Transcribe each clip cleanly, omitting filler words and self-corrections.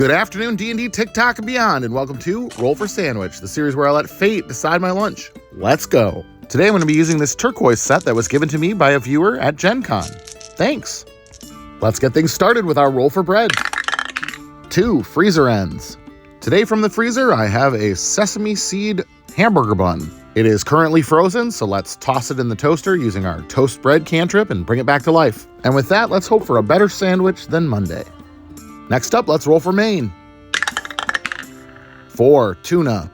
Good afternoon, D&D, TikTok, and beyond, and welcome to Roll for Sandwich, the series where I let fate decide my lunch. Let's go. Today I'm going to be using this turquoise set that was given to me by a viewer at Gen Con. Thanks. Let's get things started with our roll for bread. 2 freezer ends. Today from the freezer, I have a sesame seed hamburger bun. It is currently frozen, so let's toss it in the toaster using our toast bread cantrip and bring it back to life. And with that, let's hope for a better sandwich than Monday. Next up, let's roll for main. 4 tuna.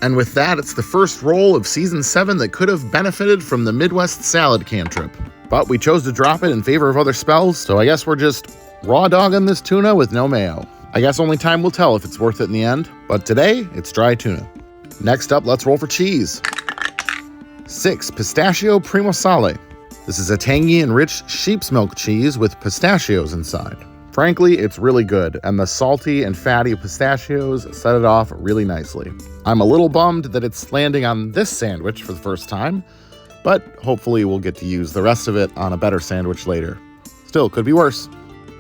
And with that, it's the first roll of Season 7 that could have benefited from the Midwest salad cantrip. But we chose to drop it in favor of other spells, so I guess we're just raw dogging this tuna with no mayo. I guess only time will tell if it's worth it in the end, but today, it's dry tuna. Next up, let's roll for cheese. 6 Pistachio Primo. This is a tangy and rich sheep's milk cheese with pistachios inside. Frankly, it's really good, and the salty and fatty pistachios set it off really nicely. I'm a little bummed that it's landing on this sandwich for the first time, but hopefully we'll get to use the rest of it on a better sandwich later. Still, could be worse.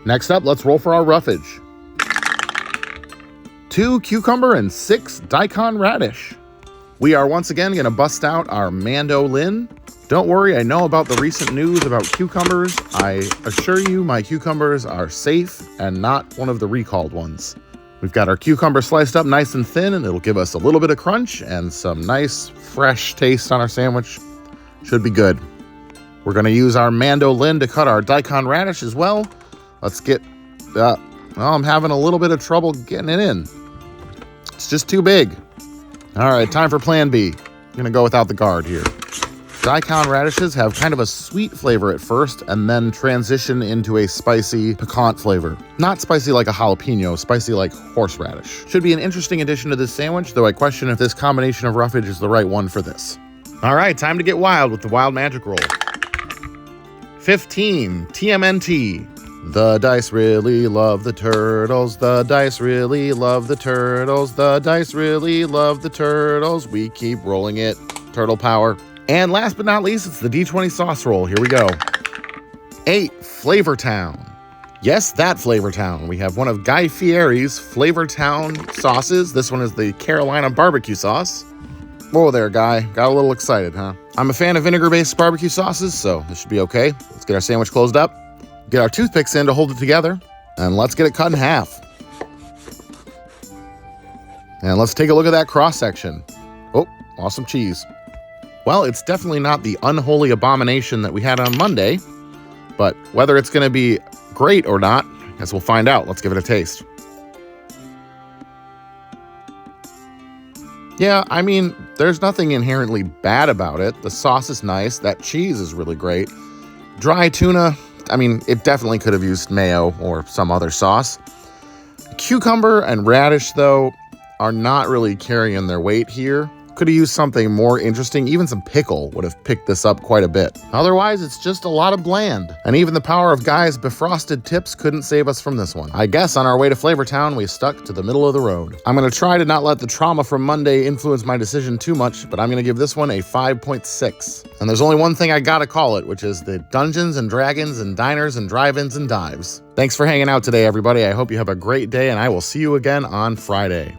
Next up, let's roll for our roughage. 2 cucumber and 6 daikon radish. We are once again going to bust out our mandolin. Don't worry, I know about the recent news about cucumbers. I assure you my cucumbers are safe and not one of the recalled ones. We've got our cucumber sliced up nice and thin, and it'll give us a little bit of crunch and some nice fresh taste on our sandwich. Should be good. We're going to use our mandolin to cut our daikon radish as well. Let's get, well, I'm having a little bit of trouble getting it in. It's just too big. All right, time for plan B. I'm going to go without the guard here. Daikon radishes have kind of a sweet flavor at first and then transition into a spicy, piquant flavor. Not spicy like a jalapeno, spicy like horseradish. Should be an interesting addition to this sandwich, though I question if this combination of roughage is the right one for this. All right, time to get wild with the wild magic roll. 15 TMNT. The dice really love the turtles. The dice really love the turtles. The dice really love the turtles. We keep rolling it. Turtle power. And last but not least, it's the D20 sauce roll. Here we go. 8 Flavor Town. Yes, that Flavor Town. We have one of Guy Fieri's Flavor Town sauces. This one is the Carolina barbecue sauce. Whoa there, Guy. Got a little excited, huh? I'm a fan of vinegar-based barbecue sauces, so this should be okay. Let's get our sandwich closed up. Get our toothpicks in to hold it together. And let's get it cut in half. And let's take a look at that cross-section. Oh, awesome cheese. Well, it's definitely not the unholy abomination that we had on Monday, but whether it's going to be great or not, I guess we'll find out. Let's give it a taste. Yeah, I mean, there's nothing inherently bad about it. The sauce is nice. That cheese is really great. Dry tuna, I mean, it definitely could have used mayo or some other sauce. Cucumber and radish, though, are not really carrying their weight here. Could have used something more interesting. Even some pickle would have picked this up quite a bit. Otherwise, it's just a lot of bland. And even the power of Guy's befrosted tips couldn't save us from this one. I guess on our way to Flavor Town, we stuck to the middle of the road. I'm going to try to not let the trauma from Monday influence my decision too much, but I'm going to give this one a 5.6. And there's only one thing I gotta call it, which is the Dungeons and Dragons and Diners and Drive-Ins and Dives. Thanks for hanging out today, everybody. I hope you have a great day, and I will see you again on Friday.